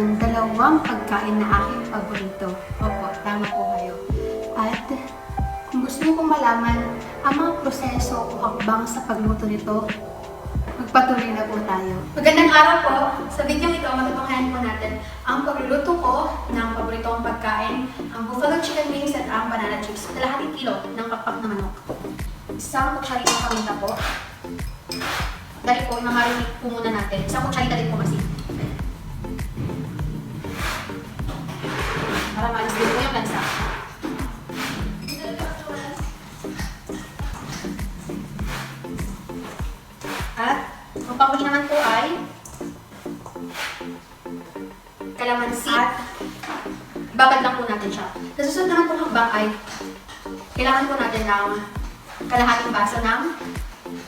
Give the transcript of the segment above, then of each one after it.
ng dalawang pagkain na aking paborito. Opo, tama po kayo. At kung gusto niyo pong malaman ang mga proseso o hakbang sa pagluto nito, magpatuloy na po tayo. Magandang araw po! Sa video ito, matutunghayan po natin ang pagluluto ko ng paborito kong pagkain, ang buffalo chicken wings at ang banana chips. Kalahating kilo ng pakpak na manok. Isang kutsarita paminta po. Dahil po, imamarinate po muna natin. Isang kutsarita din po kasi. Para maalis din po yung lansa. At ang panghuli naman po ay kalamansi at babad lang po natin siya. Sa susunod naman po hakbang ay kailangan po natin ng kalahating baso ng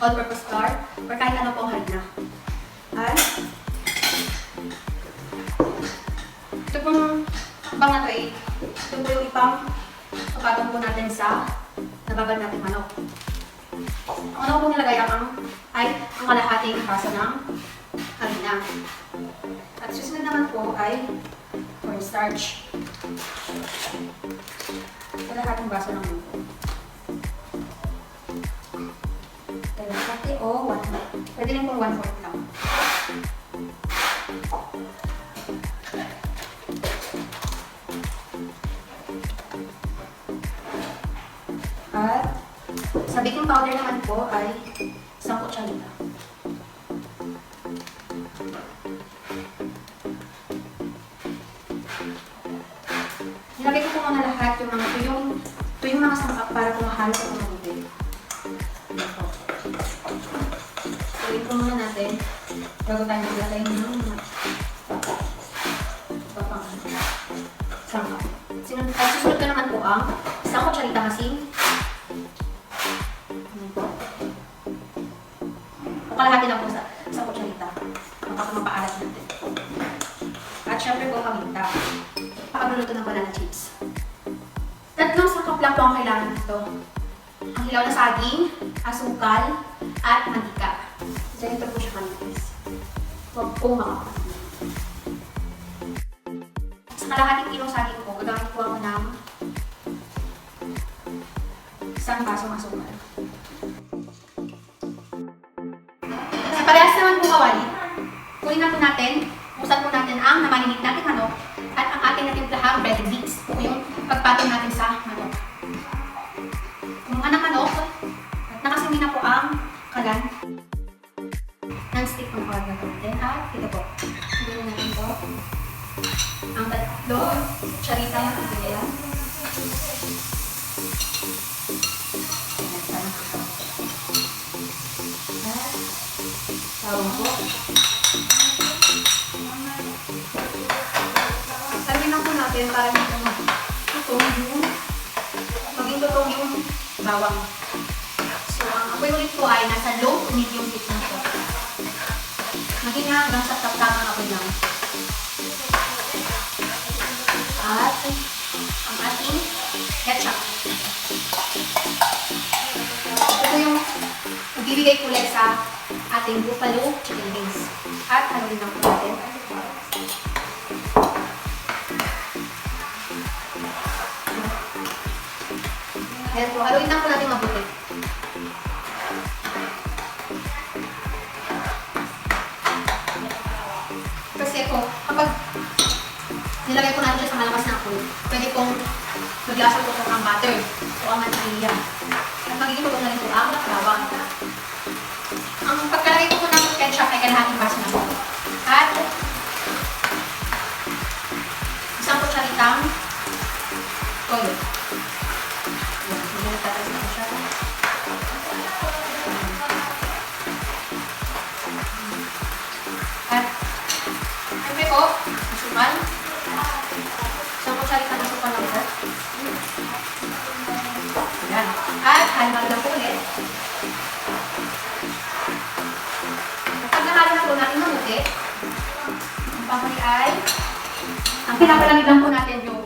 all-purpose flour or kahit ano pong harina. At ito pong hakbang na ito ay ito po yung ipang papatong po natin sa nababad natin manok. Ang ano po nilagay ay ang kalahating baso ng harina. At susunod naman po ay cornstarch. Kalahating baso ng manok. Kalahati o 1/4. Pwede rin pong 1/4 lang. At sa baking powder naman po ay isang kutsarita. Nilagay ko po muna lahat yung mga ito yung mga sangkap para kumahalo ko mabuti. Tuloy ko muna natin bago tayo maglagay ng mga sangkap. Susunod ko naman po ang isang kutsarita kasing kalahati lang po sa kutsarita. Mapaalat natin. At syempre po paminta. Pakagluluto ng banana chips. Tatlong sangkap lang po ang kailangan nito. Ang hilaw na saging, asukal, at mantika. Ganito po siya manipis. Huwag pong makapagod. Sa kalahating kilong saging po, gagamit po ako ng isang basong asukal. Parehas naman po kawali. Kunin na po natin, buksan po natin ang namarinate natin manok at ang ating natimplahang breaded mix. Po yung pagpatong natin sa manok. Kumuha ng manok at nakasindi na po ang kalan non-stick ng organ natin. At ito po. Hindi na natin po ang tatlo charita na ibigyan. Tawag po. Sabi lang po natin para maging tutong yung bawang. So, ang apoy ulit po ay nasa low to medium heat na po. Maging nga hanggang sa tamang apoy lang. At ang ating ketchup. Ito po yung magbibigay kulay sa ating buffalo chicken wings. At haluin lang po natin. Ayan po, haluin lang po natin mabuti. Kasi po, kapag nilagay po natin siya sa malakas na apoy, pwede pong maglasa po ang butter o ang mantika. At magiging po na rin po ang bawang. Ang pagkalagay ko po ng ketchup ay kalahating baso na po. At isang kutsaritang toyo. At siyempre po, asukal. Isang kutsaritang asukal lang po. Ayan. At halmal lang po ulit. Nahalo na po natin mabuti. Ang panghuli ay ang pinapalamig lang po natin yung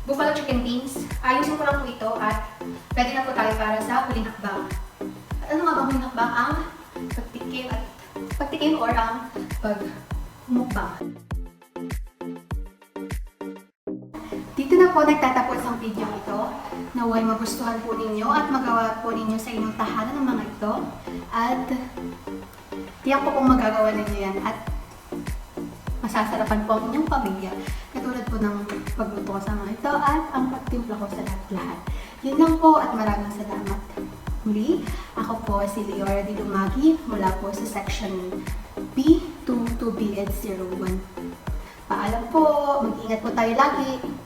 buffalo chicken wings. Ayusin ko lang po ito at pwede na po tayo para sa huling hakbang. At ano nga ba huling hakbang? Ang pagtikim or ang pagmukbang. po nagtatapos ang video ito. Naway magustuhan po ninyo at magawa po ninyo sa inyong tahanan ng mga ito. At tiyak po kung magagawa ninyo yan at masasarapan po ang inyong pamilya. Katulad po ng pagluto ko sa mga ito at ang pagtimpla ko sa lahat-lahat. Yun lang po at maraming salamat. Muli, ako po si Leora Di Lumagi mula po sa section B22BN01. Paalam po, mag-ingat po tayo lagi.